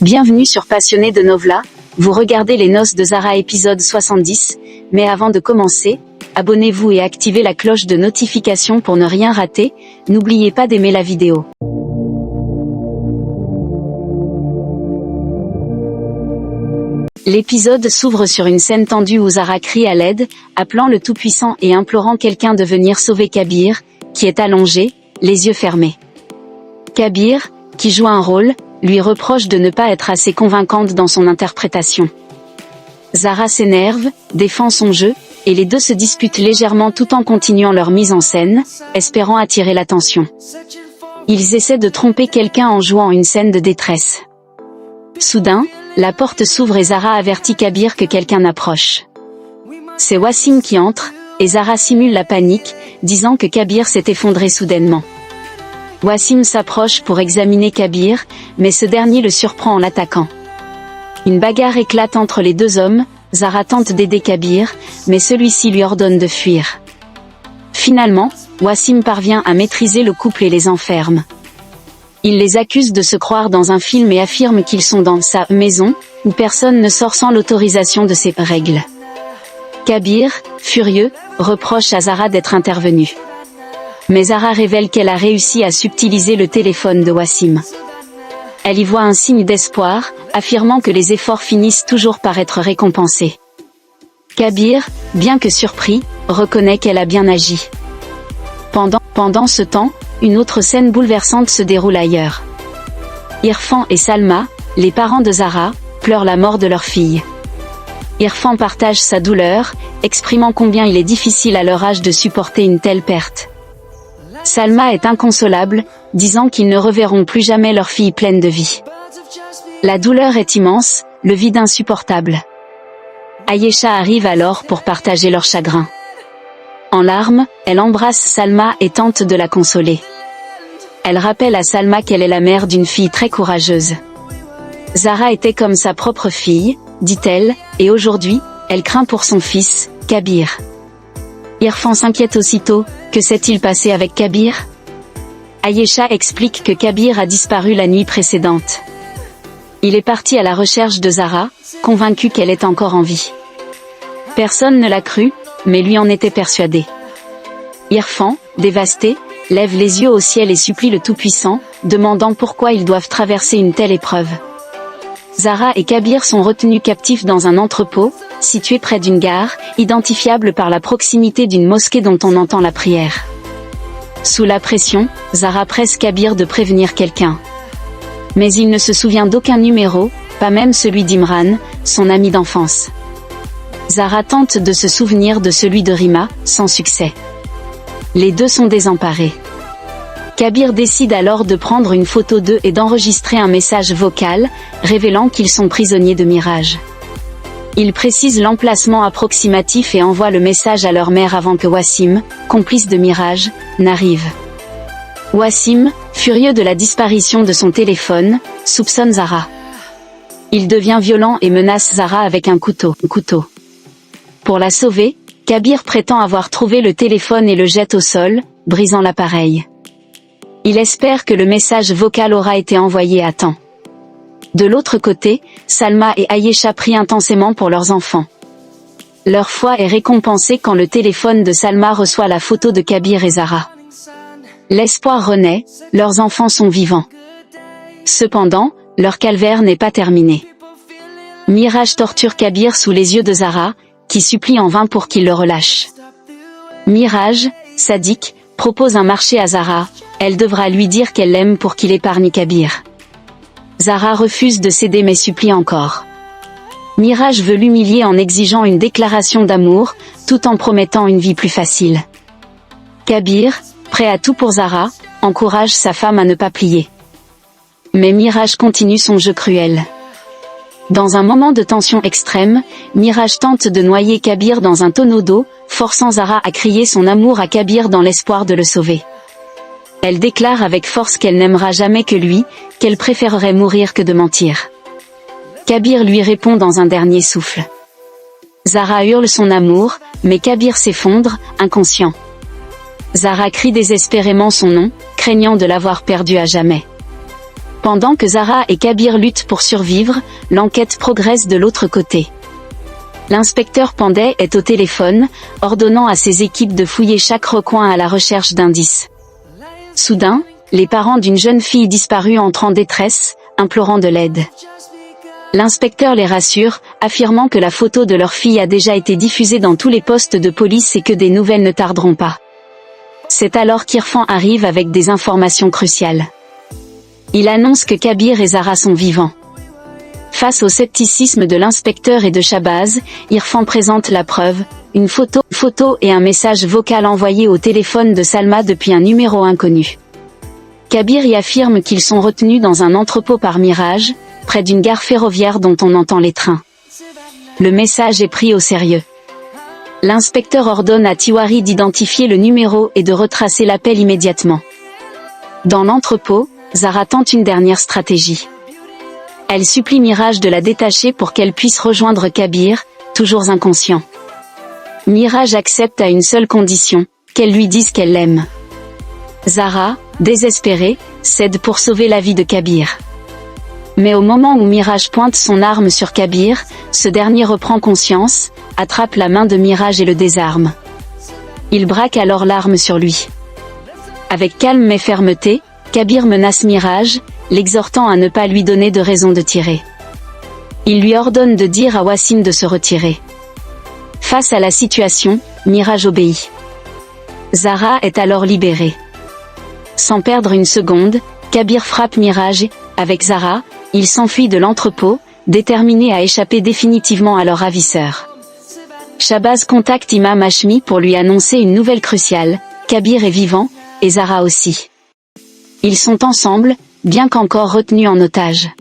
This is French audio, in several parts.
Bienvenue sur Passionné de Novela, vous regardez Les Noces de Zara épisode 70, mais avant de commencer, abonnez-vous et activez la cloche de notification pour ne rien rater, n'oubliez pas d'aimer la vidéo. L'épisode s'ouvre sur une scène tendue où Zara crie à l'aide, appelant le Tout-Puissant et implorant quelqu'un de venir sauver Kabir, qui est allongé, les yeux fermés. Kabir, qui joue un rôle, lui reproche de ne pas être assez convaincante dans son interprétation. Zara s'énerve, défend son jeu, et les deux se disputent légèrement tout en continuant leur mise en scène, espérant attirer l'attention. Ils essaient de tromper quelqu'un en jouant une scène de détresse. Soudain, la porte s'ouvre et Zara avertit Kabir que quelqu'un approche. C'est Wassim qui entre, et Zara simule la panique, disant que Kabir s'est effondré soudainement. Wassim s'approche pour examiner Kabir, mais ce dernier le surprend en l'attaquant. Une bagarre éclate entre les deux hommes, Zara tente d'aider Kabir, mais celui-ci lui ordonne de fuir. Finalement, Wassim parvient à maîtriser le couple et les enferme. Il les accuse de se croire dans un film et affirme qu'ils sont dans sa maison, où personne ne sort sans l'autorisation de ses règles. Kabir, furieux, reproche à Zara d'être intervenue. Mais Zara révèle qu'elle a réussi à subtiliser le téléphone de Wassim. Elle y voit un signe d'espoir, affirmant que les efforts finissent toujours par être récompensés. Kabir, bien que surpris, reconnaît qu'elle a bien agi. Pendant ce temps, une autre scène bouleversante se déroule ailleurs. Irfan et Salma, les parents de Zara, pleurent la mort de leur fille. Irfan partage sa douleur, exprimant combien il est difficile à leur âge de supporter une telle perte. Salma est inconsolable, disant qu'ils ne reverront plus jamais leur fille pleine de vie. La douleur est immense, le vide insupportable. Ayesha arrive alors pour partager leur chagrin. En larmes, elle embrasse Salma et tente de la consoler. Elle rappelle à Salma qu'elle est la mère d'une fille très courageuse. Zara était comme sa propre fille, dit-elle, et aujourd'hui, elle craint pour son fils, Kabir. Irfan s'inquiète aussitôt, que s'est-il passé avec Kabir? Ayesha explique que Kabir a disparu la nuit précédente. Il est parti à la recherche de Zara, convaincu qu'elle est encore en vie. Personne ne l'a cru, mais lui en était persuadé. Irfan, dévasté, lève les yeux au ciel et supplie le Tout-Puissant, demandant pourquoi ils doivent traverser une telle épreuve. Zara et Kabir sont retenus captifs dans un entrepôt, situé près d'une gare, identifiable par la proximité d'une mosquée dont on entend la prière. Sous la pression, Zara presse Kabir de prévenir quelqu'un. Mais il ne se souvient d'aucun numéro, pas même celui d'Imran, son ami d'enfance. Zara tente de se souvenir de celui de Rima, sans succès. Les deux sont désemparés. Kabir décide alors de prendre une photo d'eux et d'enregistrer un message vocal, révélant qu'ils sont prisonniers de Mirage. Il précise l'emplacement approximatif et envoie le message à leur mère avant que Wassim, complice de Mirage, n'arrive. Wassim, furieux de la disparition de son téléphone, soupçonne Zara. Il devient violent et menace Zara avec un couteau. Pour la sauver, Kabir prétend avoir trouvé le téléphone et le jette au sol, brisant l'appareil. Il espère que le message vocal aura été envoyé à temps. De l'autre côté, Salma et Ayesha prient intensément pour leurs enfants. Leur foi est récompensée quand le téléphone de Salma reçoit la photo de Kabir et Zara. L'espoir renaît, leurs enfants sont vivants. Cependant, leur calvaire n'est pas terminé. Mirage torture Kabir sous les yeux de Zara, qui supplie en vain pour qu'il le relâche. Mirage, sadique, propose un marché à Zara, elle devra lui dire qu'elle l'aime pour qu'il épargne Kabir. Zara refuse de céder mais supplie encore. Mirage veut l'humilier en exigeant une déclaration d'amour, tout en promettant une vie plus facile. Kabir, prêt à tout pour Zara, encourage sa femme à ne pas plier. Mais Mirage continue son jeu cruel. Dans un moment de tension extrême, Mirage tente de noyer Kabir dans un tonneau d'eau, forçant Zara à crier son amour à Kabir dans l'espoir de le sauver. Elle déclare avec force qu'elle n'aimera jamais que lui, qu'elle préférerait mourir que de mentir. Kabir lui répond dans un dernier souffle. Zara hurle son amour, mais Kabir s'effondre, inconscient. Zara crie désespérément son nom, craignant de l'avoir perdu à jamais. Pendant que Zara et Kabir luttent pour survivre, l'enquête progresse de l'autre côté. L'inspecteur Pandey est au téléphone, ordonnant à ses équipes de fouiller chaque recoin à la recherche d'indices. Soudain, les parents d'une jeune fille disparue entrent en détresse, implorant de l'aide. L'inspecteur les rassure, affirmant que la photo de leur fille a déjà été diffusée dans tous les postes de police et que des nouvelles ne tarderont pas. C'est alors qu'Irfan arrive avec des informations cruciales. Il annonce que Kabir et Zara sont vivants. Face au scepticisme de l'inspecteur et de Shabazz, Irfan présente la preuve, une photo et un message vocal envoyé au téléphone de Salma depuis un numéro inconnu. Kabir y affirme qu'ils sont retenus dans un entrepôt par Mirage, près d'une gare ferroviaire dont on entend les trains. Le message est pris au sérieux. L'inspecteur ordonne à Tiwari d'identifier le numéro et de retracer l'appel immédiatement. Dans l'entrepôt, Zara tente une dernière stratégie. Elle supplie Mirage de la détacher pour qu'elle puisse rejoindre Kabir, toujours inconscient. Mirage accepte à une seule condition, qu'elle lui dise qu'elle l'aime. Zara, désespérée, cède pour sauver la vie de Kabir. Mais au moment où Mirage pointe son arme sur Kabir, ce dernier reprend conscience, attrape la main de Mirage et le désarme. Il braque alors l'arme sur lui. Avec calme mais fermeté, Kabir menace Mirage, l'exhortant à ne pas lui donner de raison de tirer. Il lui ordonne de dire à Wassim de se retirer. Face à la situation, Mirage obéit. Zara est alors libérée. Sans perdre une seconde, Kabir frappe Mirage et, avec Zara, il s'enfuit de l'entrepôt, déterminé à échapper définitivement à leur ravisseur. Shabazz contacte Imam Hashmi pour lui annoncer une nouvelle cruciale, Kabir est vivant, et Zara aussi. Ils sont ensemble, bien qu'encore retenus en otage.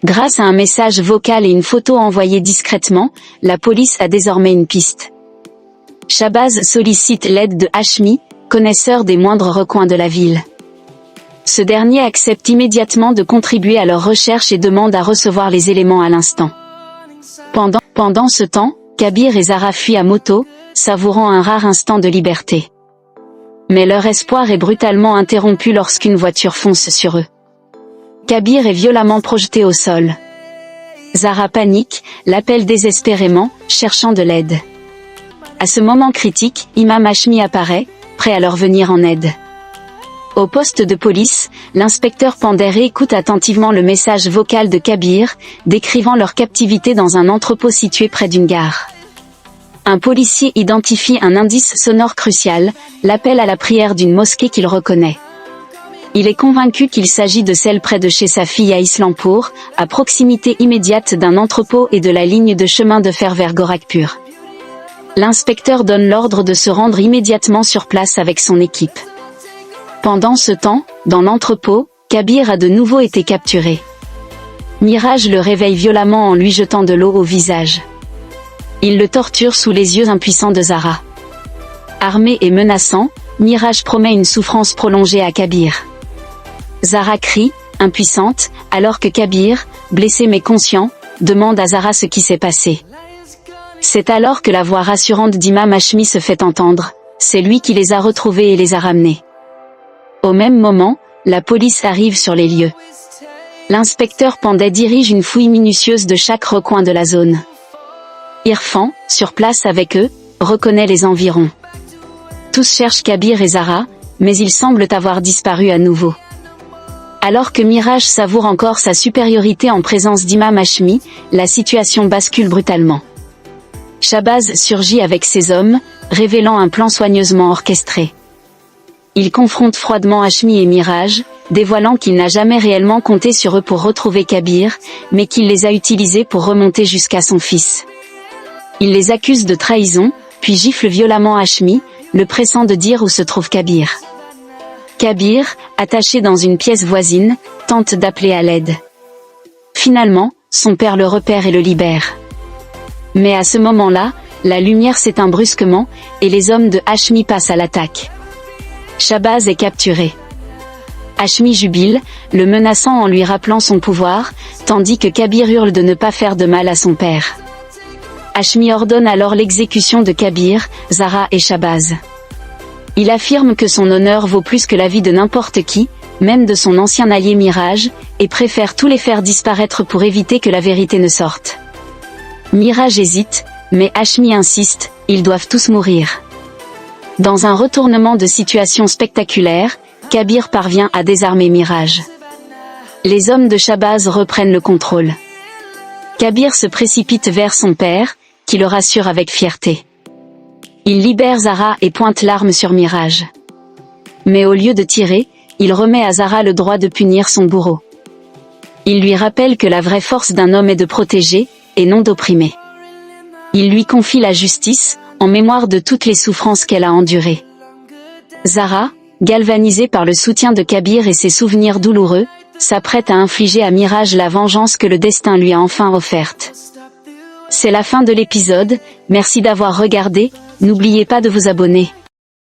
Grâce à un message vocal et une photo envoyée discrètement, la police a désormais une piste. Shabazz sollicite l'aide de Hashmi, connaisseur des moindres recoins de la ville. Ce dernier accepte immédiatement de contribuer à leur recherche et demande à recevoir les éléments à l'instant. Pendant ce temps, Kabir et Zara fuient à moto, savourant un rare instant de liberté. Mais leur espoir est brutalement interrompu lorsqu'une voiture fonce sur eux. Kabir est violemment projeté au sol. Zara panique, l'appelle désespérément, cherchant de l'aide. À ce moment critique, Imam Hashmi apparaît, prêt à leur venir en aide. Au poste de police, l'inspecteur Pandey écoute attentivement le message vocal de Kabir, décrivant leur captivité dans un entrepôt situé près d'une gare. Un policier identifie un indice sonore crucial, l'appel à la prière d'une mosquée qu'il reconnaît. Il est convaincu qu'il s'agit de celle près de chez sa fille à Islampur, à proximité immédiate d'un entrepôt et de la ligne de chemin de fer vers Gorakhpur. L'inspecteur donne l'ordre de se rendre immédiatement sur place avec son équipe. Pendant ce temps, dans l'entrepôt, Kabir a de nouveau été capturé. Mirage le réveille violemment en lui jetant de l'eau au visage. Il le torture sous les yeux impuissants de Zara. Armé et menaçant, Mirage promet une souffrance prolongée à Kabir. Zara crie, impuissante, alors que Kabir, blessé mais conscient, demande à Zara ce qui s'est passé. C'est alors que la voix rassurante d'Imam Hashmi se fait entendre, c'est lui qui les a retrouvés et les a ramenés. Au même moment, la police arrive sur les lieux. L'inspecteur Pandey dirige une fouille minutieuse de chaque recoin de la zone. Irfan, sur place avec eux, reconnaît les environs. Tous cherchent Kabir et Zara, mais ils semblent avoir disparu à nouveau. Alors que Mirage savoure encore sa supériorité en présence d'Imam Hashmi, la situation bascule brutalement. Shabazz surgit avec ses hommes, révélant un plan soigneusement orchestré. Il confronte froidement Hashmi et Mirage, dévoilant qu'il n'a jamais réellement compté sur eux pour retrouver Kabir, mais qu'il les a utilisés pour remonter jusqu'à son fils. Il les accuse de trahison, puis gifle violemment Hashmi, le pressant de dire où se trouve Kabir. Kabir, attaché dans une pièce voisine, tente d'appeler à l'aide. Finalement, son père le repère et le libère. Mais à ce moment-là, la lumière s'éteint brusquement, et les hommes de Hashmi passent à l'attaque. Shabazz est capturé. Hashmi jubile, le menaçant en lui rappelant son pouvoir, tandis que Kabir hurle de ne pas faire de mal à son père. Hashmi ordonne alors l'exécution de Kabir, Zara et Shabazz. Il affirme que son honneur vaut plus que la vie de n'importe qui, même de son ancien allié Mirage, et préfère tous les faire disparaître pour éviter que la vérité ne sorte. Mirage hésite, mais Hashmi insiste, ils doivent tous mourir. Dans un retournement de situation spectaculaire, Kabir parvient à désarmer Mirage. Les hommes de Shahbaz reprennent le contrôle. Kabir se précipite vers son père, qui le rassure avec fierté. Il libère Zara et pointe l'arme sur Mirage. Mais au lieu de tirer, il remet à Zara le droit de punir son bourreau. Il lui rappelle que la vraie force d'un homme est de protéger, et non d'opprimer. Il lui confie la justice, en mémoire de toutes les souffrances qu'elle a endurées. Zara, galvanisée par le soutien de Kabir et ses souvenirs douloureux, s'apprête à infliger à Mirage la vengeance que le destin lui a enfin offerte. C'est la fin de l'épisode, merci d'avoir regardé, n'oubliez pas de vous abonner.